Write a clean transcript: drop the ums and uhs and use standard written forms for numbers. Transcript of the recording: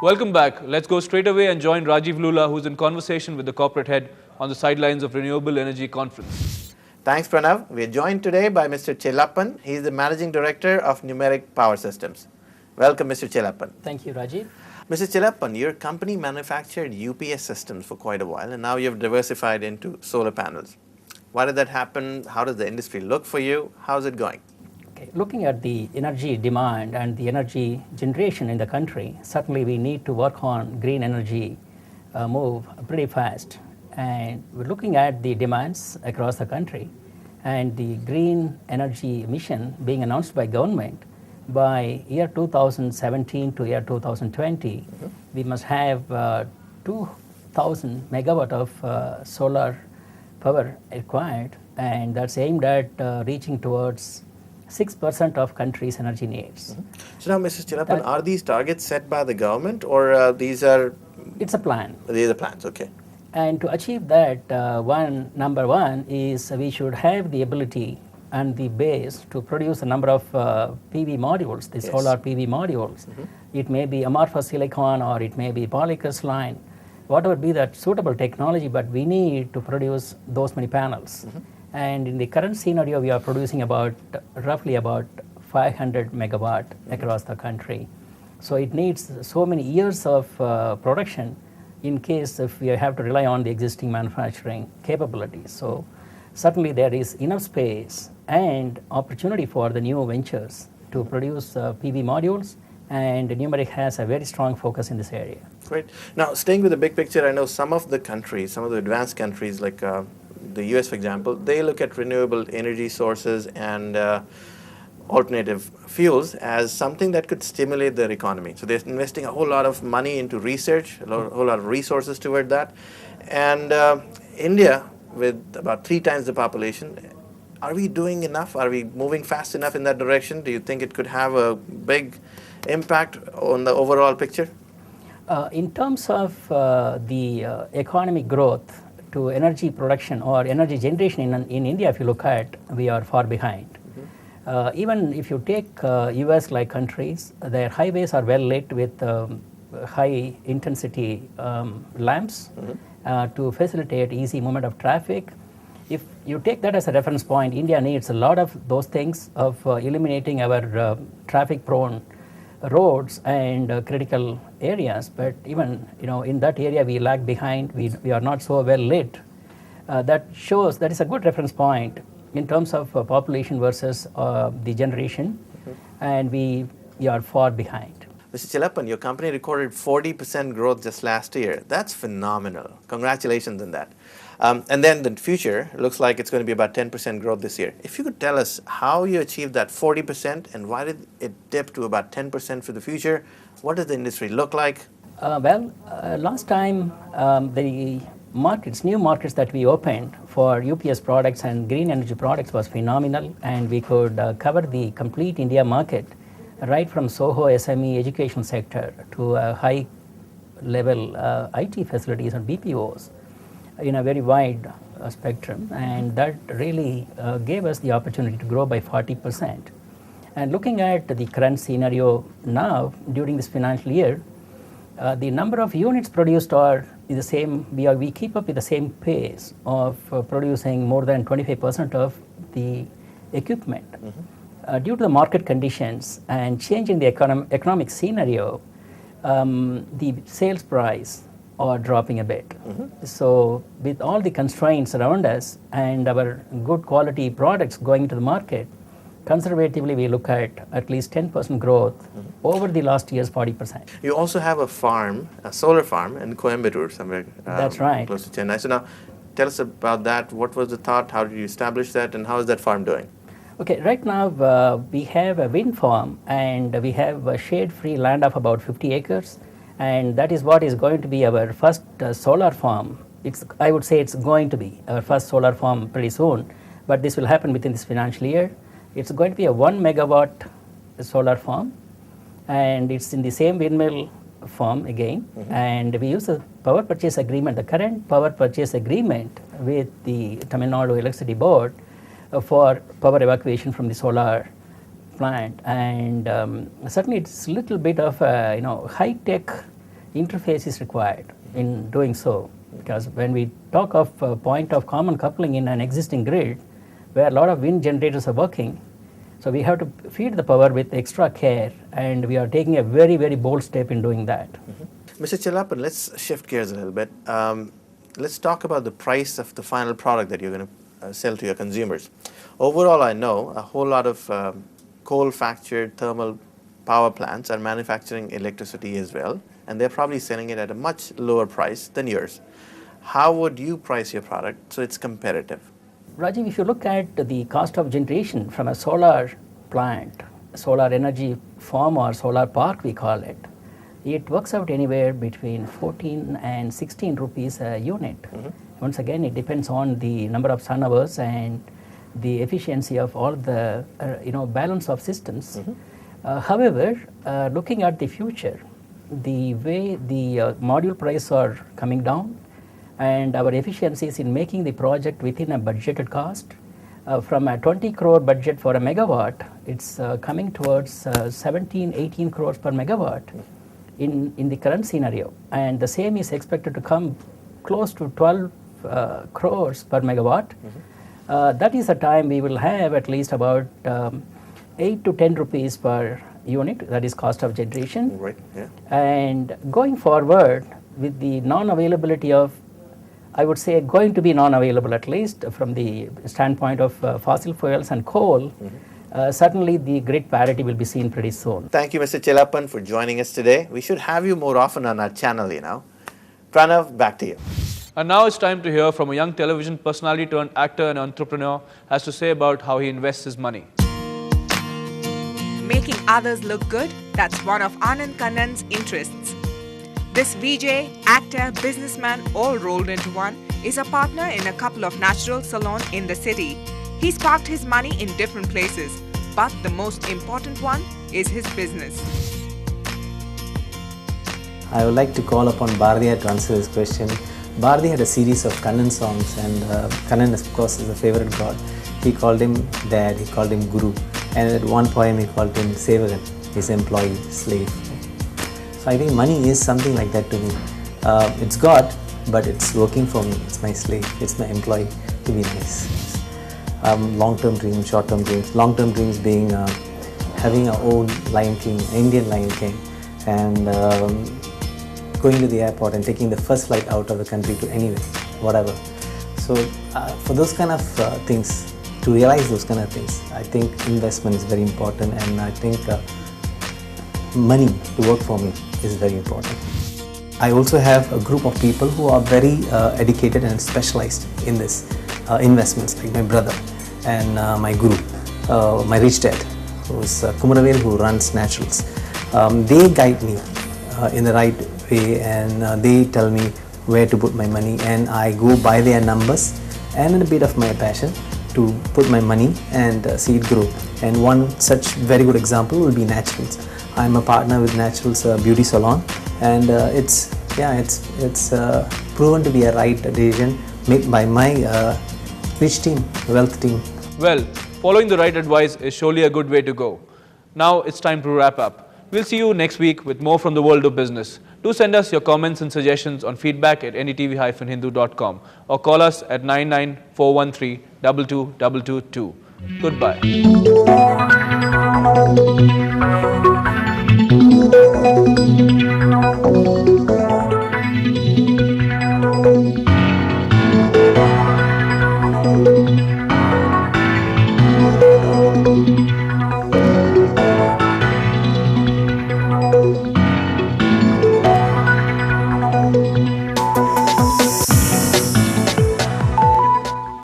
Welcome back. Let's go straight away and join Rajiv Lula, who's in conversation with the corporate head on the sidelines of Renewable Energy Conference. Thanks, Pranav. We are joined today by Mr. Chelappan. He is the Managing Director of Numeric Power Systems. Welcome, Mr. Chelappan. Thank you, Rajiv. Mr. Chelappan, your company manufactured UPS systems for quite a while, and now you've diversified into solar panels. Why did that happen? How does the industry look for you? How's it going? Okay. Looking at the energy demand and the energy generation in the country, certainly we need to work on green energy move pretty fast. And we're looking at the demands across the country and the green energy mission being announced by government by year 2017 to year 2020. We must have 2,000 megawatt of solar power required, and that's aimed at reaching towards 6% of country's energy needs. So now, Mr. Chelappan, are these targets set by the government, or these are? It's a plan. These are plans, okay. And to achieve that, number one is we should have the ability and the base to produce a number of PV modules, the solar PV modules. It may be amorphous silicon or it may be polycrystalline, whatever be that suitable technology, but we need to produce those many panels. And in the current scenario, we are producing roughly about 500 megawatt across the country. So it needs so many years of production in case if we have to rely on the existing manufacturing capabilities. So certainly there is enough space and opportunity for the new ventures to produce PV modules, and Numeric has a very strong focus in this area. Great. Now, staying with the big picture, I know some of the countries, some of the advanced countries like the US, for example, they look at renewable energy sources and alternative fuels as something that could stimulate their economy. So they're investing a whole lot of money into research, a whole lot of resources toward that. And India, with about 3 times the population, are we doing enough? Are we moving fast enough in that direction? Do you think it could have a big impact on the overall picture? In terms of the economic growth to energy production or energy generation in India, if you look at, we are far behind. Even if you take US-like countries, their highways are well lit with high intensity lamps to facilitate easy movement of traffic. If you take that as a reference point, India needs a lot of those things of eliminating our traffic prone roads and critical areas, but even in that area we lag behind. We are not so well lit. That is a good reference point in terms of population versus the generation, and we are far behind. Mr. Chelappan, your company recorded 40% growth just last year. That's phenomenal. Congratulations on that. And then the future looks like it's going to be about 10% growth this year. If you could tell us how you achieved that 40% and why did it dip to about 10% for the future? What does the industry look like? Last time the new markets that we opened for UPS products and green energy products was phenomenal, and we could cover the complete India market, right from SOHO, SME, education sector to high level IT facilities and BPOs in a very wide spectrum, and that really gave us the opportunity to grow by 40%. And looking at the current scenario now during this financial year, the number of units produced are the same. We keep up with the same pace of producing more than 25% of the equipment. Due to the market conditions and change in the economic scenario, the sales price are dropping a bit. So with all the constraints around us and our good quality products going to the market, conservatively we look at least 10% growth over the last year's 40%. You also have a farm, a solar farm in Coimbatore somewhere. That's right. Close to Chennai. So now tell us about that. What was the thought? How did you establish that? And how is that farm doing? Okay, right now we have a wind farm and we have a shade-free land of about 50 acres. And that is what is going to be our first solar farm. I would say it's going to be our first solar farm pretty soon, but this will happen within this financial year. It's going to be a 1 megawatt solar farm, and it's in the same windmill farm again. And we use a power purchase agreement, the current power purchase agreement with the Tamil Nadu Electricity Board for power evacuation from the solar plant. And certainly it's a little bit of high-tech interface is required in doing so. Because when we talk of a point of common coupling in an existing grid, where a lot of wind generators are working, so we have to feed the power with extra care, and we are taking a very, very bold step in doing that. Mr. Chelapan, let's shift gears a little bit. Let's talk about the price of the final product that you're going to sell to your consumers. Overall, I know a whole lot of coal-factored thermal power plants are manufacturing electricity as well, and they're probably selling it at a much lower price than yours. How would you price your product so it's competitive? Rajiv, if you look at the cost of generation from a solar plant, solar energy farm or solar park we call it, it works out anywhere between 14 and 16 rupees a unit. Once again, it depends on the number of sun hours and the efficiency of all the balance of systems. However, looking at the future, the way the module prices are coming down and our efficiencies in making the project within a budgeted cost, from a 20 crore budget for a megawatt, it's coming towards 17, 18 crores per megawatt in the current scenario. And the same is expected to come close to 12 crores per megawatt. That is the time we will have at least about 8 to 10 rupees per unit, that is cost of generation. Right, yeah. And going forward with the non-availability of, I would say going to be non-available at least from the standpoint of fossil fuels and coal, certainly the grid parity will be seen pretty soon. Thank you, Mr. Chelapan, for joining us today. We should have you more often on our channel, Pranav, back to you. And now it's time to hear from a young television personality turned actor and entrepreneur has to say about how he invests his money. Making others look good, that's one of Anand Kannan's interests. This VJ, actor, businessman, all rolled into one, is a partner in a couple of natural salons in the city. He's parked his money in different places, but the most important one is his business. I would like to call upon Bharatiya to answer this question. Bharati had a series of Kannan songs, and Kannan, of course, is a favorite god. He called him dad, he called him guru, and at one poem he called him Sevagan, his employee, slave. So I think money is something like that to me. It's God, but it's working for me. It's my slave, it's my employee, to be nice. Long-term dreams, short-term dreams. Long-term dreams being having our own Lion King, Indian Lion King, and going to the airport and taking the first flight out of the country to anywhere, whatever. So for those kind of things, to realize those kind of things, I think investment is very important, and I think money to work for me is very important. I also have a group of people who are very educated and specialized in this investments, like my brother and my guru, my rich dad, who is Kumaravel, who runs Naturals. They guide me in the right way, and they tell me where to put my money, and I go by their numbers and a bit of my passion to put my money and see it grow. And one such very good example will be Naturals. I'm a partner with Naturals Beauty Salon, and it's proven to be a right decision made by my rich team, wealth team. Well, following the right advice is surely a good way to go. Now it's time to wrap up. We'll see you next week with more from the world of business. Do send us your comments and suggestions on feedback@ndtv-hindu.com or call us at 99413 22222. Goodbye.